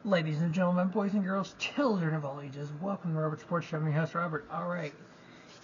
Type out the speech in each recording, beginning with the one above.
Ladies and gentlemen, boys and girls, children of all ages, welcome to Robert Sports Show. I'm your host, Robert. Alright,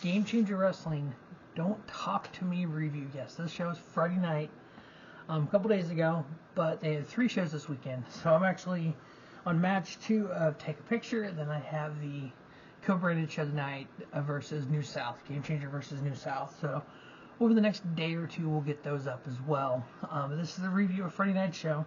Game Changer Wrestling, Don't Talk to Me review. Yes, this show is Friday night, a couple days ago, but they had 3 shows this weekend. So I'm actually on match 2 of Take a Picture, then I have the co-branded show tonight versus New South, Game Changer versus New South. So over the next day or two, we'll get those up as well. This is a review of Friday night show.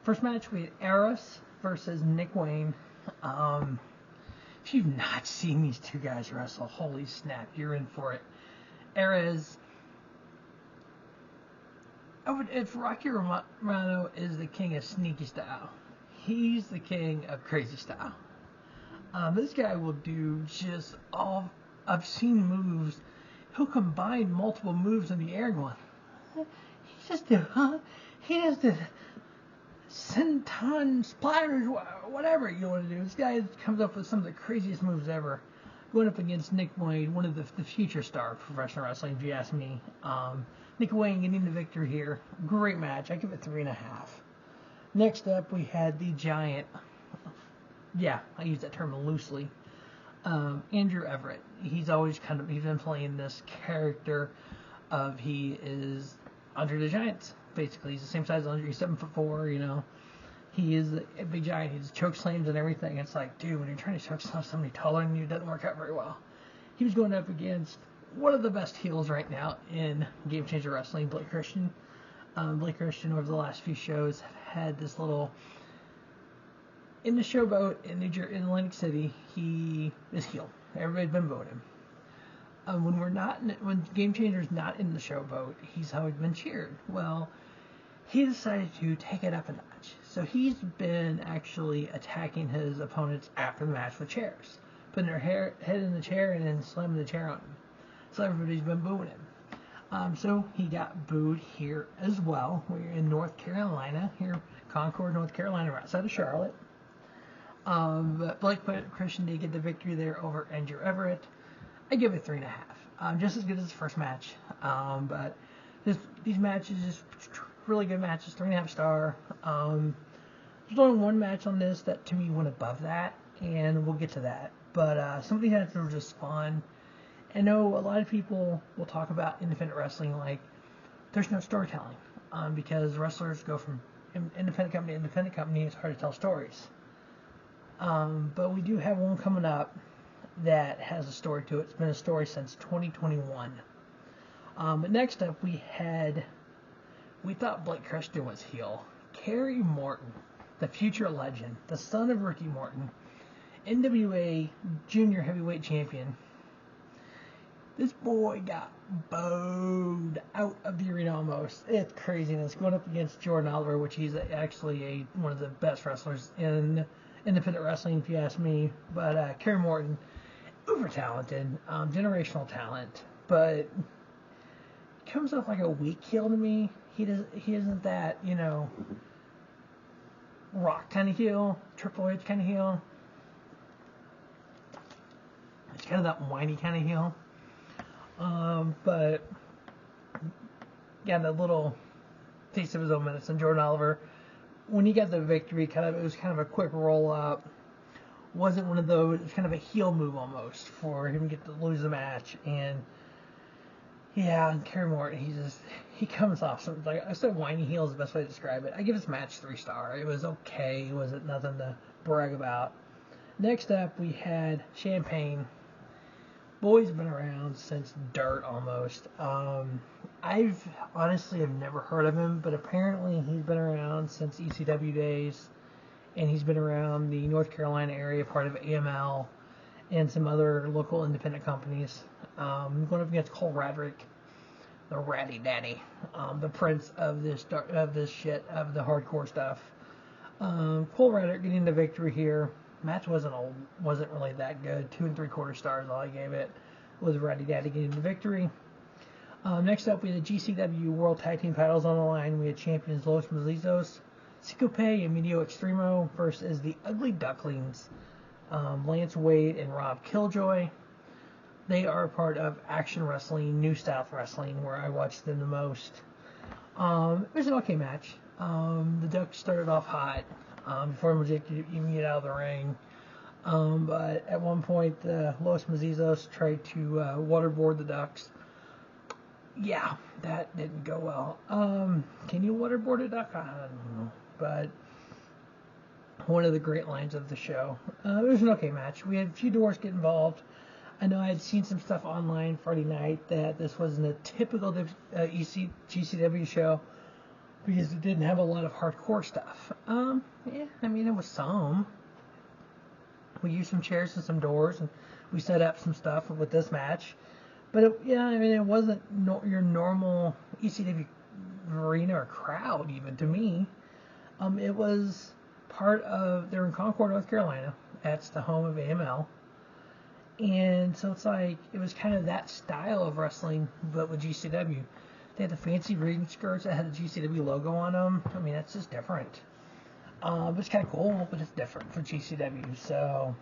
First match, we had Arez versus Nick Wayne. If you've not seen these two guys wrestle, holy snap, you're in for it. Arez, if Rocky Romano is the king of sneaky style, he's the king of crazy style. This guy will do just all obscene moves. He'll combine multiple moves in the air going, he just did senton splatters, whatever you want to do. This guy comes up with some of the craziest moves ever. Going up against Nick Wayne, one of the future star of professional wrestling, if you ask me. Nick Wayne getting the victory here. Great match. I give it 3.5. Next up, we had the Giant. Yeah, I use that term loosely. Andrew Everett. He's always he's been playing this character of he is Andre the Giant. Basically, he's the same size as Andre. He's 7'4", you know. He is a big giant. He's choke slams and everything. It's like, dude, when you're trying to choke slam somebody taller than you, it doesn't work out very well. He was going up against one of the best heels right now in Game Changer Wrestling, Blake Christian. Blake Christian, over the last few shows, have had this little... In the showboat in Atlantic City, he is heel. Everybody's been voting him. When Game Changer's not in the showboat, he's always been cheered. Well, he decided to take it up a notch. So he's been actually attacking his opponents after the match with chairs. Putting their head in the chair and then slamming the chair on him. So everybody's been booing him. So he got booed here as well. We're in North Carolina, here, Concord, North Carolina, right outside of Charlotte. But Blake Christian did get the victory there over Andrew Everett. I give it 3.5. Just as good as the first match. But these matches, just really good matches, 3.5 star. There's only one match on this that to me went above that, and we'll get to that. But some of these matches were just fun. I know a lot of people will talk about independent wrestling like there's no storytelling, because wrestlers go from independent company to independent company. It's hard to tell stories. But we do have one coming up that has a story to it. It's been a story since 2021. But next up we thought Blake Christian was heel. Kerry Morton, the future legend, the son of Ricky Morton, NWA Junior Heavyweight Champion. This boy got bowed out of the arena almost. It's craziness. Going up against Jordan Oliver, which he's actually one of the best wrestlers in independent wrestling, if you ask me. But Kerry Morton, uber talented, generational talent, but comes off like a weak heel to me. He isn't that, Rock kind of heel, Triple H kind of heel. It's kind of that whiny kind of heel. But got a little taste of his own medicine. Jordan Oliver, when he got the victory, it was kind of a quick roll up. Wasn't one of those. It was kind of a heel move almost for him to get to lose the match. And yeah, Kerry Morton, he comes off something like I said, whiny heel is the best way to describe it. I give this match 3 star. It was okay. It wasn't nothing to brag about. Next up, we had Champagne. Boy's been around since dirt almost. I've honestly have never heard of him, but apparently he's been around since ECW days, and he's been around the North Carolina area, part of AML, and some other local independent companies. Going up against Cole Radrick, the ratty daddy, the prince of the hardcore stuff. Cole Radrick getting the victory here. Match wasn't really that good. 2 3/4 stars, all I gave it. Was Ratty Daddy getting the victory. Next up, we had the GCW World Tag Team titles on the line. We had champions Los Mazisos, Ciclope, and Miedo Extremo versus the Ugly Ducklings, Lance Wade and Rob Killjoy. They are a part of Action Wrestling, New South Wrestling, where I watched them the most. It was an okay match. The Ducks started off hot. before Bojack even get out of the ring. But at one point, Los Mazisos tried to waterboard the Ducks. Yeah, that didn't go well. Can you waterboard a duck? I don't know. But one of the great lines of the show. It was an okay match. We had a few doors get involved. I know I had seen some stuff online Friday night that this wasn't a typical GCW show because it didn't have a lot of hardcore stuff. Yeah, I mean, it was some. We used some chairs and some doors, and we set up some stuff with this match. But, it wasn't your normal ECW arena or crowd, even, to me. It was part of, they're in Concord, North Carolina. That's the home of AML. And so it's like, it was kind of that style of wrestling, but with GCW. They had the fancy ring skirts that had the GCW logo on them. I mean, that's just different. It's kind of cool, but it's different for GCW. So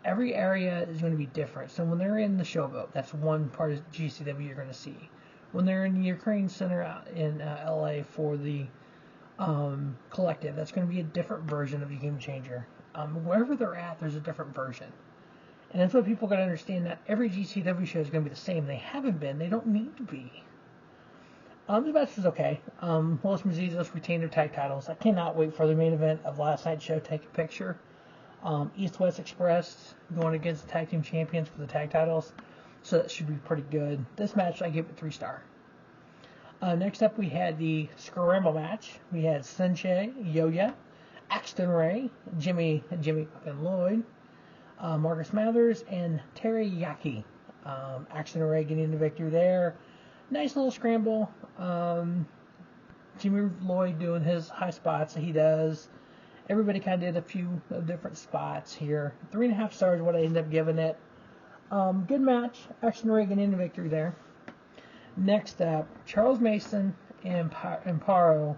every area is going to be different. So when they're in the showboat, that's one part of GCW you're going to see. When they're in the Ukraine Center out in LA for the collective, that's going to be a different version of the Game Changer. Wherever they're at, there's a different version. And that's what people got to understand, that every GCW show is going to be the same. They haven't been. They don't need to be. The match was okay. Los Mazisos retained their tag titles. I cannot wait for the main event of last night's show. Take a picture. East West Express going against the tag team champions for the tag titles. So that should be pretty good. This match, I give it 3-star. Next up, we had the Scramble Match. We had Zenshi, Yoya, Axton Ray, Jimmy and Lloyd, Marcus Mathers, and Terry Yaki. Axton Ray getting the victory there. Nice little scramble. Jimmy Lloyd doing his high spots that he does. Everybody kind of did a few different spots here. 3.5 stars is what I ended up giving it. Good match. Axton Ray getting the victory there. Next up, Charles Mason and Parrow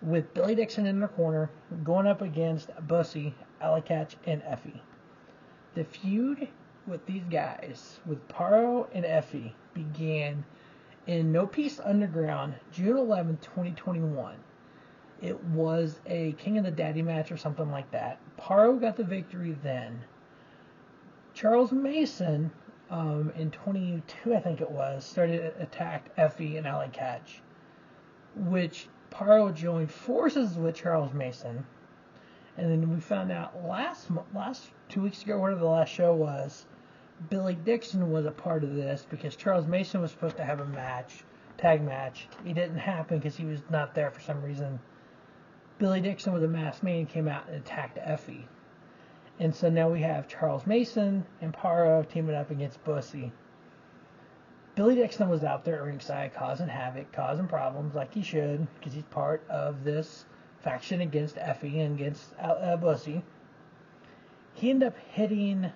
with Billy Dixon in their corner going up against BUSSY, Allie, Katch, and Effy. The feud with these guys, with Parrow and Effy, began in No Peace Underground, June 11, 2021. It was a King of the Daddy match or something like that. Parrow got the victory then. Charles Mason, in 22, I think it was, attacked Effy and Allie Katch, which Parrow joined forces with Charles Mason. And then we found out last 2 weeks ago, whatever the last show was, Billy Dixon was a part of this because Charles Mason was supposed to have a tag match. It didn't happen because he was not there for some reason. Billy Dixon with a masked man came out and attacked Effy. And so now we have Charles Mason and Parrow teaming up against BUSSY. Billy Dixon was out there at ringside causing havoc, causing problems like he should, because he's part of this faction against Effy and against BUSSY. He ended up hitting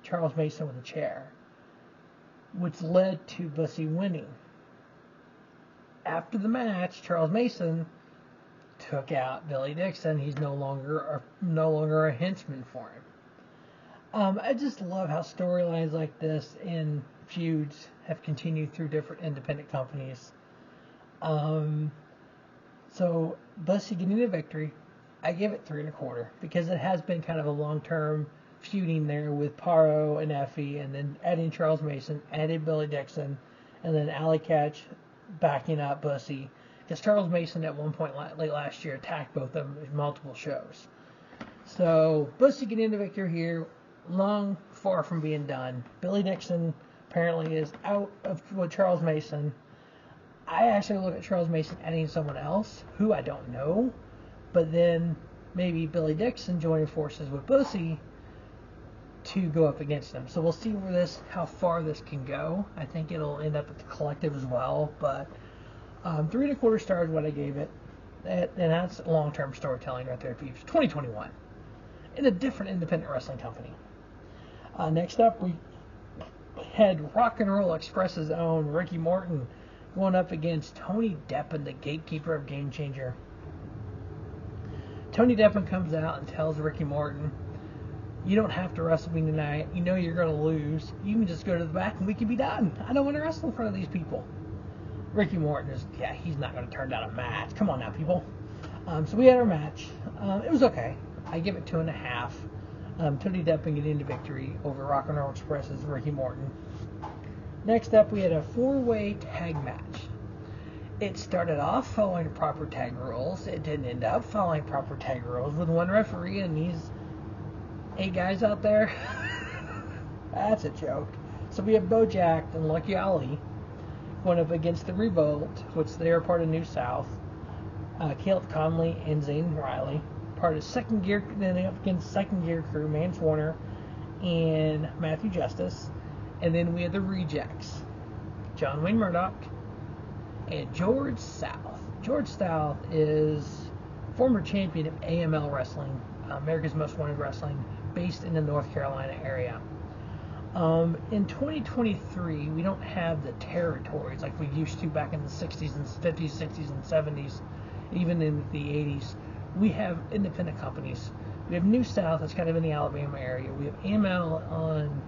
Charles Mason with a chair, which led to BUSSY winning. After the match, Charles Mason took out Billy Dixon. He's no longer a henchman for him. I just love how storylines like this in feuds have continued through different independent companies. So BUSSY getting the victory, I give it 3.25 because it has been kind of a long-term feuding there with Parrow and Effy, and then adding Charles Mason, adding Billy Dixon, and then Allie Katch backing up BUSSY. Because Charles Mason at one point late last year attacked both of them in multiple shows. So BUSSY getting the victory here, far from being done. Billy Dixon apparently is out with Charles Mason. I actually look at Charles Mason adding someone else who I don't know, but then maybe Billy Dixon joining forces with BUSSY to go up against them. So we'll see how far this can go. I think it'll end up at the collective as well, but 3.25 stars what I gave it. And that's long-term storytelling right there, peeps. 2021. In a different independent wrestling company. Next up, we had Rock and Roll Express's own Ricky Morton going up against Tony Deppen, the gatekeeper of Game Changer. Tony Deppen comes out and tells Ricky Morton, "You don't have to wrestle me tonight. You know you're going to lose. You can just go to the back and we can be done. I don't want to wrestle in front of these people." Ricky Morton he's not going to turn down a match. Come on now, people. So we had our match. It was okay. I give it 2.5. Tony Deppen getting the victory over Rock and Roll Express's Ricky Morton. Next up, we had a 4-way tag match. It started off following proper tag rules. It didn't end up following proper tag rules with one referee and these 8 guys out there. That's a joke. So we have Bojack and Lucky Allie going up against the Revolt, which they are part of New South. Konley and Zane Riley, part of second gear, then up against second gear crew, Mance Warner and Matthew Justice. And then we have the Rejects, John Wayne Murdoch and George South. George South is former champion of AML Wrestling, America's Most Wanted Wrestling, based in the North Carolina area. In 2023, we don't have the territories like we used to back in the 60s and 50s, 60s, and 70s, even in the 80s. We have independent companies. We have New South, that's kind of in the Alabama area. We have AML on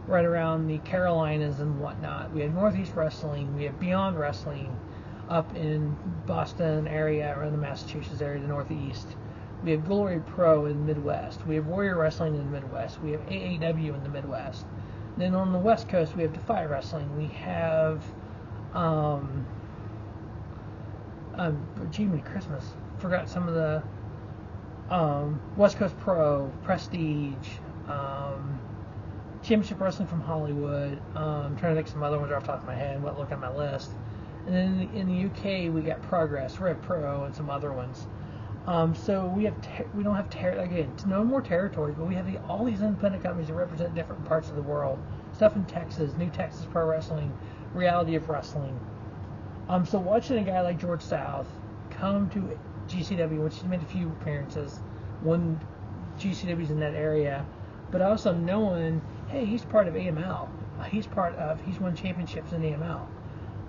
right around the Carolinas and whatnot. We have Northeast Wrestling. We have Beyond Wrestling up in Boston area, around the Massachusetts area, the Northeast. We have Glory Pro in the Midwest. We have Warrior Wrestling in the Midwest. We have AAW in the Midwest. Then on the West Coast, we have Defy Wrestling. We have, Jiminy Christmas. Forgot some of the, West Coast Pro, Prestige, Championship Wrestling from Hollywood. I'm trying to think some other ones off the top of my head. I'm looking at my list. And then in the UK, we got Progress, Rev Pro, and some other ones. So we don't have again, no more territories, but we have all these independent companies that represent different parts of the world. Stuff in Texas, New Texas Pro Wrestling, Reality of Wrestling. So watching a guy like George South come to GCW, which he's made a few appearances, won GCWs in that area, but also knowing, hey, he's part of AML. He's won championships in AML.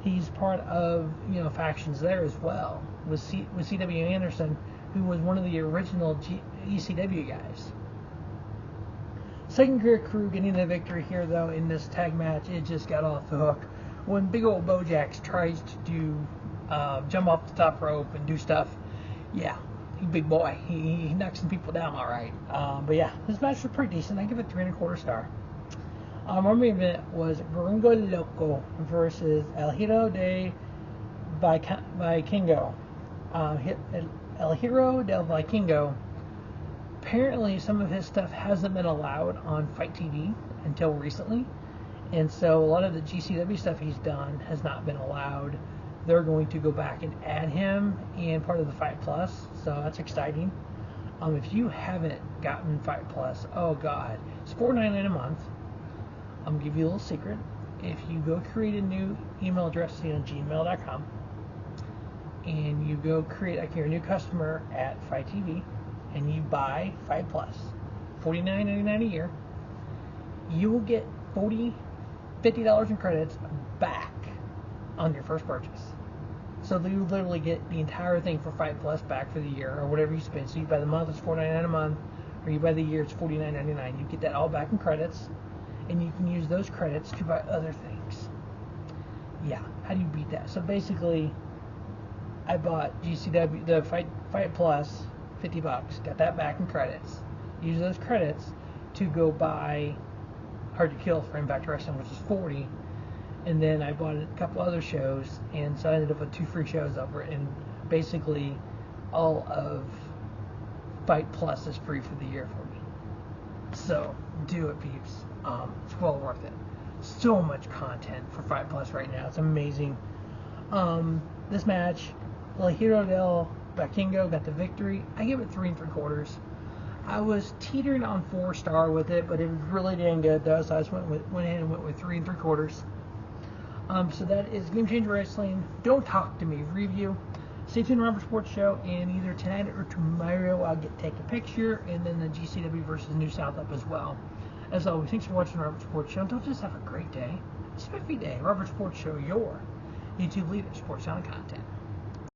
He's part of factions there as well with CW Anderson, who was one of the original ECW guys. Second gear crew getting the victory here, though, in this tag match. It just got off the hook when big old Bojack tries to do jump off the top rope and do stuff. Yeah, he's a big boy. He knocks some people down all right. But yeah, this match was pretty decent. I give it 3.25 stars. Our main event was Gringo Loco versus El Hero de Vikingo. El Hero del Vikingo. Apparently, some of his stuff hasn't been allowed on Fight TV until recently, and so a lot of the GCW stuff he's done has not been allowed. They're going to go back and add him in part of the Fight Plus, so that's exciting. If you haven't gotten Fight Plus, oh god, it's $4.99 a month. I'm gonna give you a little secret. If you go create a new email address on gmail.com and you go create, like, you're a new customer at Fight TV and you buy Fight Plus, $49.99 a year, you will get $50 in credits back on your first purchase. So you literally get the entire thing for Fight Plus back for the year, or whatever you spend. So you buy the month, it's $4.99 a month, or you buy the year, it's $49.99. You get that all back in credits, and you can use those credits to buy other things. Yeah, how do you beat that? So basically, I bought GCW, the Fight Plus, $50, got that back in credits. Use those credits to go buy Hard to Kill for Impact Wrestling, which is $40. And then I bought a couple other shows, and so I ended up with 2 free shows over it, and basically all of Fight Plus is free for the year for me. So do it, peeps. It's well worth it. So much content for Fight Plus right now. It's amazing. This match, El Hero del Vikingo got the victory. I give it 3.75. I was teetering on 4-star with it, but it was really dang good though, so I just went ahead and went with 3.75. So that is Game Changer Wrestling. Don't Talk to Me review. Stay tuned to Robert Sports Show, and either tonight or tomorrow I'll take a picture, and then the GCW versus New South up as well. As always, thanks for watching Robert Sports Show. Don't just have a great day. It's a happy day. Robert Sports Show, your YouTube leader, sports sound content.